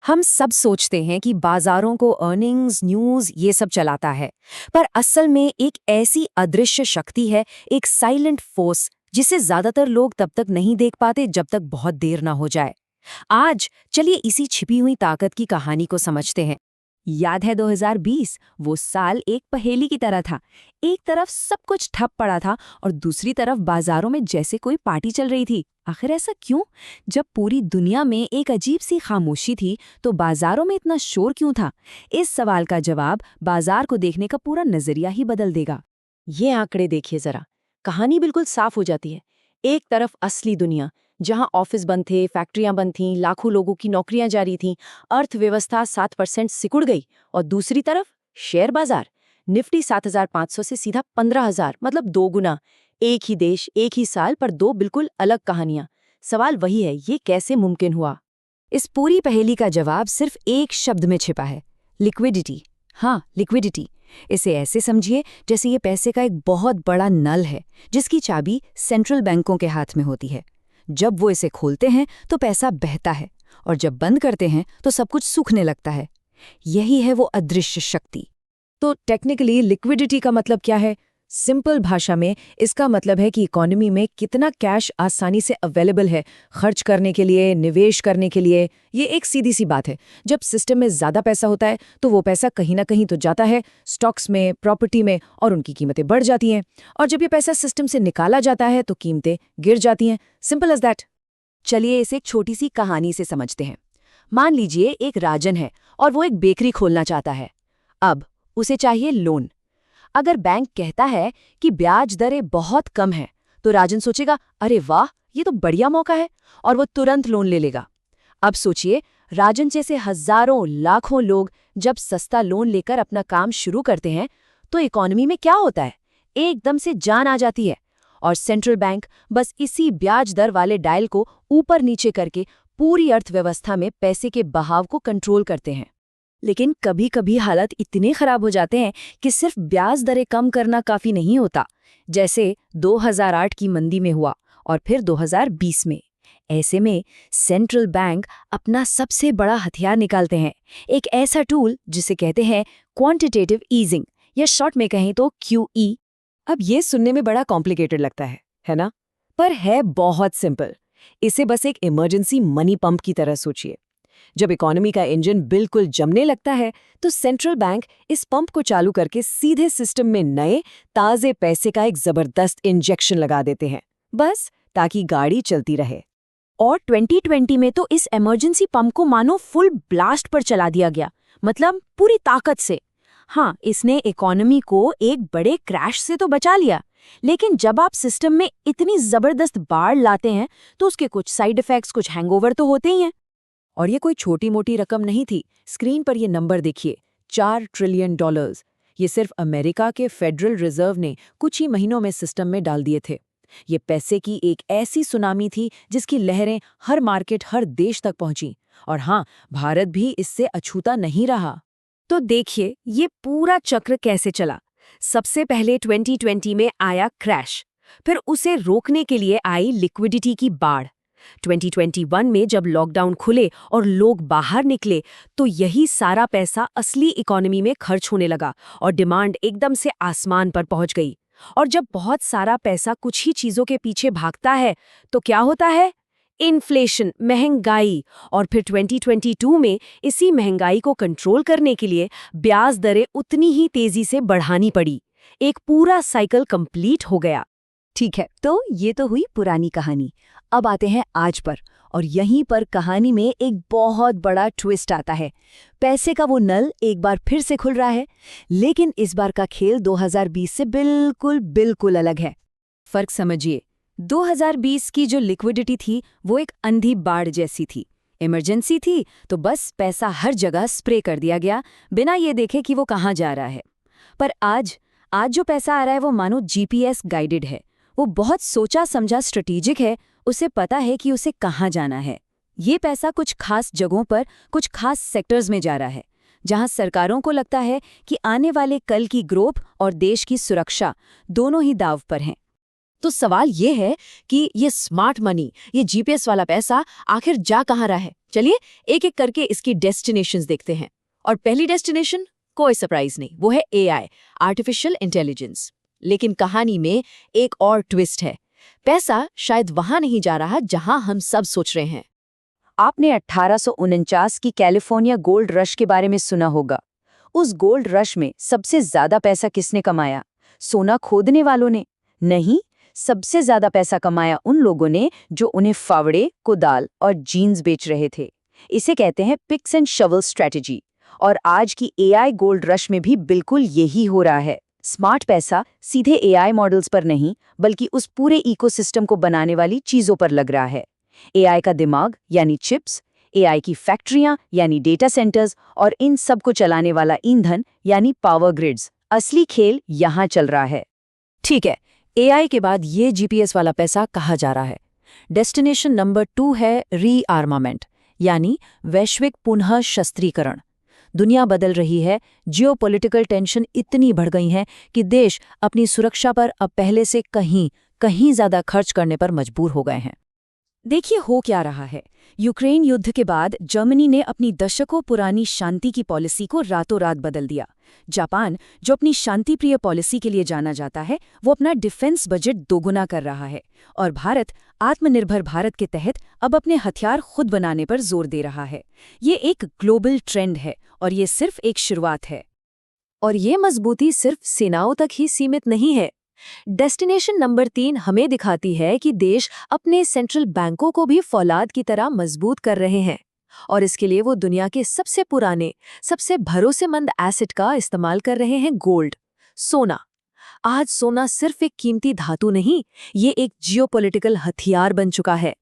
हम सब सोचते हैं कि बाजारों को अर्निंग्स, न्यूज़ ये सब चलाता है, पर असल में एक ऐसी अदृश्य शक्ति है, एक साइलेंट फोर्स जिसे ज्यादातर लोग तब तक नहीं देख पाते जब तक बहुत देर ना हो जाए। आज चलिए इसी छिपी हुई ताकत की कहानी को समझते हैं। याद है 2020? वो साल एक पहेली की तरह था। एक तरफ सब कुछ ठप पड़ा था और दूसरी तरफ बाजारों में जैसे कोई पार्टी चल रही थी। आखिर ऐसा क्यों? जब पूरी दुनिया में एक अजीब सी खामोशी थी, तो बाजारों में इतना शोर क्यों था? इस सवाल का जवाब बाजार को देखने का पूरा नजरिया ही बदल देगा। ये आंकड़े देखिए जरा, कहानी बिल्कुल साफ हो जाती है। एक तरफ असली दुनिया, जहां ऑफिस बंद थे, फैक्ट्रियां बंद थीं, लाखों लोगों की नौकरियां जारी थीं, अर्थव्यवस्था 7% सिकुड़ गई। और दूसरी तरफ शेयर बाजार, निफ्टी 7,500 से सीधा 15,000, मतलब 2 गुना। एक ही देश, एक ही साल, पर दो बिल्कुल अलग कहानियां। सवाल वही है, ये कैसे मुमकिन हुआ? इस पूरी पहेली का जवाब सिर्फ एक शब्द में छिपा है, लिक्विडिटी। हाँ, लिक्विडिटी। इसे ऐसे समझिए जैसे ये पैसे का एक बहुत बड़ा नल है, जिसकी चाबी सेंट्रल बैंकों के हाथ में होती है। जब वो इसे खोलते हैं तो पैसा बहता है, और जब बंद करते हैं तो सब कुछ सूखने लगता है। यही है वो अदृश्य शक्ति। तो टेक्निकली लिक्विडिटी का मतलब क्या है? सिंपल भाषा में इसका मतलब है कि इकोनॉमी में कितना कैश आसानी से अवेलेबल है खर्च करने के लिए, निवेश करने के लिए। ये एक सीधी सी बात है। जब सिस्टम में ज़्यादा पैसा होता है तो वो पैसा कहीं ना कहीं तो जाता है, स्टॉक्स में, प्रॉपर्टी में, और उनकी कीमतें बढ़ जाती हैं। और जब ये पैसा सिस्टम से निकाला जाता है तो कीमतें गिर जाती हैं। Simple as that. चलिए इसे एक छोटी सी कहानी से समझते हैं। मान लीजिए एक राजन है और वो एक बेकरी खोलना चाहता है। अब उसे चाहिए लोन। अगर बैंक कहता है कि ब्याज दरें बहुत कम हैं, तो राजन सोचेगा, अरे वाह, ये तो बढ़िया मौका है, और वो तुरंत लोन ले लेगा। अब सोचिए, राजन जैसे हजारों लाखों लोग जब सस्ता लोन लेकर अपना काम शुरू करते हैं, तो इकोनॉमी में क्या होता है? एकदम से जान आ जाती है। और सेंट्रल बैंक बस इसी ब्याज दर वाले डायल को ऊपर नीचे करके पूरी अर्थव्यवस्था में पैसे के बहाव को कंट्रोल करते हैं। लेकिन कभी कभी हालत इतने खराब हो जाते हैं कि सिर्फ ब्याज दरें कम करना काफी नहीं होता, जैसे 2008 की मंदी में हुआ, और फिर 2020 में। ऐसे में सेंट्रल बैंक अपना सबसे बड़ा हथियार निकालते हैं, एक ऐसा टूल जिसे कहते हैं क्वांटिटेटिव ईजिंग, या शॉर्ट में कहें तो QE। अब ये सुनने में बड़ा कॉम्प्लिकेटेड लगता है ना? पर है बहुत सिंपल। इसे बस एक इमरजेंसी मनी पंप की तरह सोचिए। जब इकोनॉमी का इंजन बिल्कुल जमने लगता है, तो सेंट्रल बैंक इस पंप को चालू करके सीधे सिस्टम में नए ताज़े पैसे का एक जबरदस्त इंजेक्शन लगा देते हैं, बस ताकि गाड़ी चलती रहे। और 2020 में तो इस इमरजेंसी पंप को मानो फुल ब्लास्ट पर चला दिया गया, मतलब पूरी ताकत से। हाँ, इसने इकोनॉमी को एक बड़े क्रैश से तो बचा लिया, लेकिन जब आप सिस्टम में इतनी जबरदस्त बाढ़ लाते हैं तो उसके कुछ साइड इफेक्ट्स, कुछ हैंगओवर तो होते ही हैं। और ये कोई छोटी मोटी रकम नहीं थी। स्क्रीन पर ये नंबर देखिए, $4 ट्रिलियन। ये सिर्फ अमेरिका के फेडरल रिजर्व ने कुछ ही महीनों में सिस्टम में डाल दिए थे। ये पैसे की एक ऐसी सुनामी थी जिसकी लहरें हर मार्केट, हर देश तक पहुंची। और हाँ, भारत भी इससे अछूता नहीं रहा। तो देखिए ये पूरा चक्र कैसे चला। सबसे पहले 2020 में आया क्रैश, फिर उसे रोकने के लिए आई लिक्विडिटी की बाढ़। 2021 में जब लॉकडाउन खुले और लोग बाहर निकले, तो यही सारा पैसा असली इकोनॉमी में खर्च होने लगा और डिमांड एकदम से आसमान पर पहुंच गई। और जब बहुत सारा पैसा कुछ ही चीजों के पीछे भागता है, तो क्या होता है? इन्फ्लेशन, महंगाई। और फिर 2022 में इसी महंगाई को कंट्रोल करने के लिए ब्याज दरें उतनी ही तेजी से बढ़ानी पड़ी। एक पूरा साइकिल कंप्लीट हो गया। ठीक है, तो ये तो हुई पुरानी कहानी। अब आते हैं आज पर, और यहीं पर कहानी में एक बहुत बड़ा ट्विस्ट आता है। पैसे का वो नल एक बार फिर से खुल रहा है, लेकिन इस बार का खेल 2020 से बिल्कुल बिल्कुल अलग है। फर्क समझिए, 2020 की जो लिक्विडिटी थी वो एक अंधी बाढ़ जैसी थी। इमरजेंसी थी तो बस पैसा हर जगह स्प्रे कर दिया गया, बिना ये देखे कि वो कहाँ जा रहा है। पर आज जो पैसा आ रहा है वो मानो GPS गाइडेड है। वो बहुत सोचा समझा स्ट्रेटेजिक है। उसे पता है कि उसे कहाँ जाना है। ये पैसा कुछ खास जगहों पर, कुछ खास सेक्टर्स में जा रहा है, जहां सरकारों को लगता है कि आने वाले कल की ग्रोथ और देश की सुरक्षा दोनों ही दांव पर हैं। तो सवाल ये है कि ये स्मार्ट मनी, ये जीपीएस वाला पैसा आखिर जा कहाँ रहा है। चलिए एक एक करके इसकी डेस्टिनेशंस देखते हैं। और पहली डेस्टिनेशन, कोई सरप्राइज नहीं, वो है एआई, आर्टिफिशियल इंटेलिजेंस। लेकिन कहानी में एक और ट्विस्ट है। पैसा शायद वहां नहीं जा रहा जहां हम सब सोच रहे हैं। आपने 1849 की कैलिफोर्निया गोल्ड रश के बारे में सुना होगा। उस गोल्ड रश में सबसे ज्यादा पैसा किसने कमाया? सोना खोदने वालों ने? नहीं, सबसे ज्यादा पैसा कमाया उन लोगों ने जो उन्हें फावड़े, कुदाल और जीन्स बेच रहे थे। इसे कहते हैं पिक्स एंड शवल स्ट्रेटजी। और आज की एआई गोल्ड रश में भी बिल्कुल यही हो रहा है। स्मार्ट पैसा सीधे एआई मॉडल्स पर नहीं, बल्कि उस पूरे इकोसिस्टम को बनाने वाली चीजों पर लग रहा है। एआई का दिमाग यानी चिप्स, एआई की फैक्ट्रियां यानी डेटा सेंटर्स, और इन सब को चलाने वाला ईंधन यानी पावर ग्रिड्स। असली खेल यहां चल रहा है। ठीक है, एआई के बाद ये जीपीएस वाला पैसा कहाँ जा रहा है? डेस्टिनेशन नंबर 2 है रीआर्मामेंट, यानी वैश्विक पुनः शस्त्रीकरण। दुनिया बदल रही है, जियोपॉलिटिकल टेंशन इतनी बढ़ गई है कि देश अपनी सुरक्षा पर अब पहले से कहीं ज्यादा खर्च करने पर मजबूर हो गए हैं। देखिए हो क्या रहा है। यूक्रेन युद्ध के बाद जर्मनी ने अपनी दशकों पुरानी शांति की पॉलिसी को रातों रात बदल दिया। जापान, जो अपनी शांतिप्रिय पॉलिसी के लिए जाना जाता है, वो अपना डिफेंस बजट दोगुना कर रहा है। और भारत आत्मनिर्भर भारत के तहत अब अपने हथियार खुद बनाने पर जोर दे रहा है। ये एक ग्लोबल ट्रेंड है और ये सिर्फ एक शुरुआत है। और ये मजबूती सिर्फ सेनाओं तक ही सीमित नहीं है। डेस्टिनेशन नंबर 3 हमें दिखाती है कि देश अपने सेंट्रल बैंकों को भी फौलाद की तरह मजबूत कर रहे हैं। और इसके लिए वो दुनिया के सबसे पुराने, सबसे भरोसेमंद एसेट का इस्तेमाल कर रहे हैं, गोल्ड, सोना। आज सोना सिर्फ एक कीमती धातु नहीं, ये एक जियोपॉलिटिकल हथियार बन चुका है।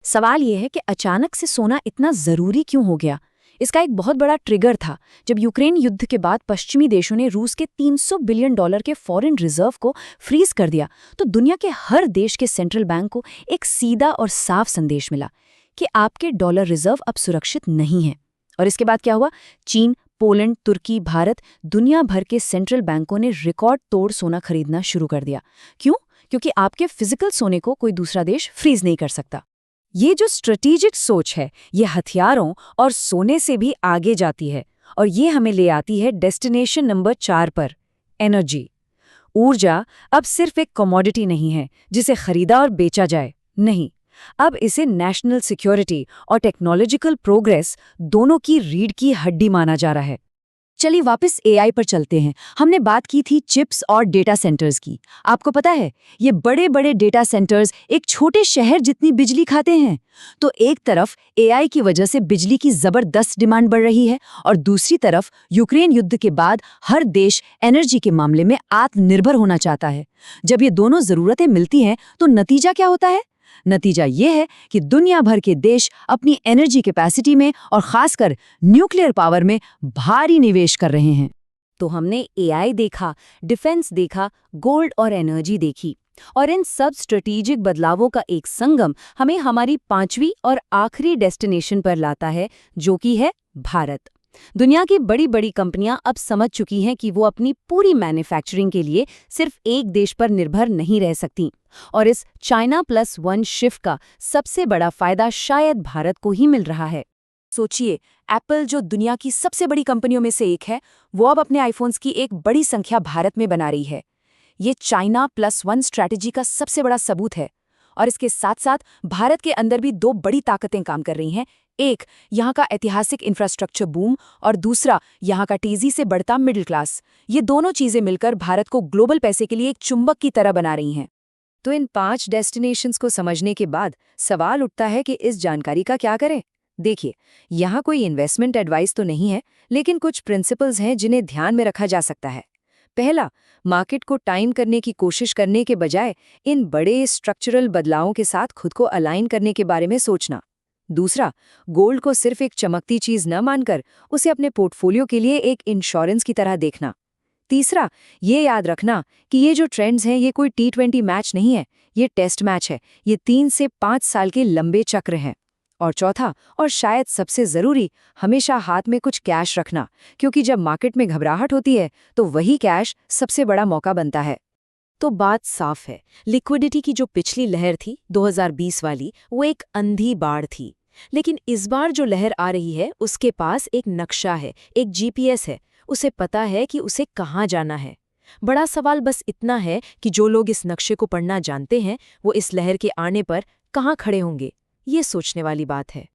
सवाल ये है कि अचानक से सोना इतना जरूरी क्यों हो गया? इसका एक बहुत बड़ा ट्रिगर था जब यूक्रेन युद्ध के बाद पश्चिमी देशों ने रूस के $300 बिलियन के फॉरेन रिजर्व को फ्रीज कर दिया। तो दुनिया के हर देश के सेंट्रल बैंक को एक सीधा और साफ संदेश मिला कि आपके डॉलर रिजर्व अब सुरक्षित नहीं है। और इसके बाद क्या हुआ? चीन, पोलैंड, तुर्की, भारत, दुनिया भर के सेंट्रल बैंकों ने रिकॉर्ड तोड़ सोना खरीदना शुरू कर दिया। क्यों? क्योंकि आपके फिजिकल सोने को कोई दूसरा देश फ्रीज नहीं कर सकता। ये जो स्ट्रेटेजिक सोच है, ये हथियारों और सोने से भी आगे जाती है। और ये हमें ले आती है डेस्टिनेशन नंबर 4 पर, एनर्जी। ऊर्जा अब सिर्फ एक कमोडिटी नहीं है जिसे खरीदा और बेचा जाए। नहीं, अब इसे नेशनल सिक्योरिटी और टेक्नोलॉजिकल प्रोग्रेस दोनों की रीढ़ की हड्डी माना जा रहा है। चलिए वापस एआई पर चलते हैं। हमने बात की थी चिप्स और डेटा सेंटर्स की। आपको पता है, ये बड़े बड़े डेटा सेंटर्स एक छोटे शहर जितनी बिजली खाते हैं। तो एक तरफ एआई की वजह से बिजली की जबरदस्त डिमांड बढ़ रही है, और दूसरी तरफ यूक्रेन युद्ध के बाद हर देश एनर्जी के मामले में आत्मनिर्भर होना चाहता है। जब ये दोनों जरूरतें मिलती हैं तो नतीजा क्या होता है? नतीजा ये है कि दुनिया भर के देश अपनी एनर्जी कैपेसिटी में और खासकर न्यूक्लियर पावर में भारी निवेश कर रहे हैं। तो हमने एआई देखा, डिफेंस देखा, गोल्ड और एनर्जी देखी, और इन सब स्ट्रेटेजिक बदलावों का एक संगम हमें हमारी 5वीं और आखिरी डेस्टिनेशन पर लाता है, जो कि है भारत। दुनिया की बड़ी बड़ी कंपनियां अब समझ चुकी हैं कि वो अपनी पूरी मैन्युफैक्चरिंग के लिए सिर्फ एक देश पर निर्भर नहीं रह सकती। और इस चाइना +1 शिफ्ट का सबसे बड़ा फायदा शायद भारत को ही मिल रहा है। सोचिए, एप्पल, जो दुनिया की सबसे बड़ी कंपनियों में से एक है, वो अब अपने आईफोन्स की एक बड़ी संख्या भारत में बना रही है। ये चाइना +1 स्ट्रैटेजी का सबसे बड़ा सबूत है। और इसके साथ साथ भारत के अंदर भी 2 बड़ी ताकतें काम कर रही हैं। एक, यहाँ का ऐतिहासिक इंफ्रास्ट्रक्चर बूम, और दूसरा, यहाँ का तेजी से बढ़ता मिडिल क्लास। ये दोनों चीजें मिलकर भारत को ग्लोबल पैसे के लिए एक चुंबक की तरह बना रही हैं। तो इन 5 डेस्टिनेशंस को समझने के बाद सवाल उठता है कि इस जानकारी का क्या करें। देखिए, यहाँ कोई इन्वेस्टमेंट एडवाइस तो नहीं है, लेकिन कुछ प्रिंसिपल्स हैं जिन्हें ध्यान में रखा जा सकता है। पहला, मार्केट को टाइम करने की कोशिश करने के बजाय इन बड़े स्ट्रक्चरल बदलावों के साथ खुद को अलाइन करने के बारे में सोचना। दूसरा, गोल्ड को सिर्फ एक चमकती चीज न मानकर उसे अपने पोर्टफोलियो के लिए एक इंश्योरेंस की तरह देखना। तीसरा, ये याद रखना कि ये जो ट्रेंड्स हैं, ये कोई T20 मैच नहीं है, ये टेस्ट मैच है। ये 3 से 5 साल के लंबे चक्र हैं। और चौथा, और शायद सबसे जरूरी, हमेशा हाथ में कुछ कैश रखना, क्योंकि जब मार्केट में घबराहट होती है तो वही कैश सबसे बड़ा मौका बनता है। तो बात साफ है, लिक्विडिटी की जो पिछली लहर थी 2020 वाली, वो एक अंधी बाढ़ थी। लेकिन इस बार जो लहर आ रही है उसके पास एक नक्शा है, एक जीपीएस है, उसे पता है कि उसे कहाँ जाना है। बड़ा सवाल बस इतना है कि जो लोग इस नक्शे को पढ़ना जानते हैं वो इस लहर के आने पर कहाँ खड़े होंगे। ये सोचने वाली बात है।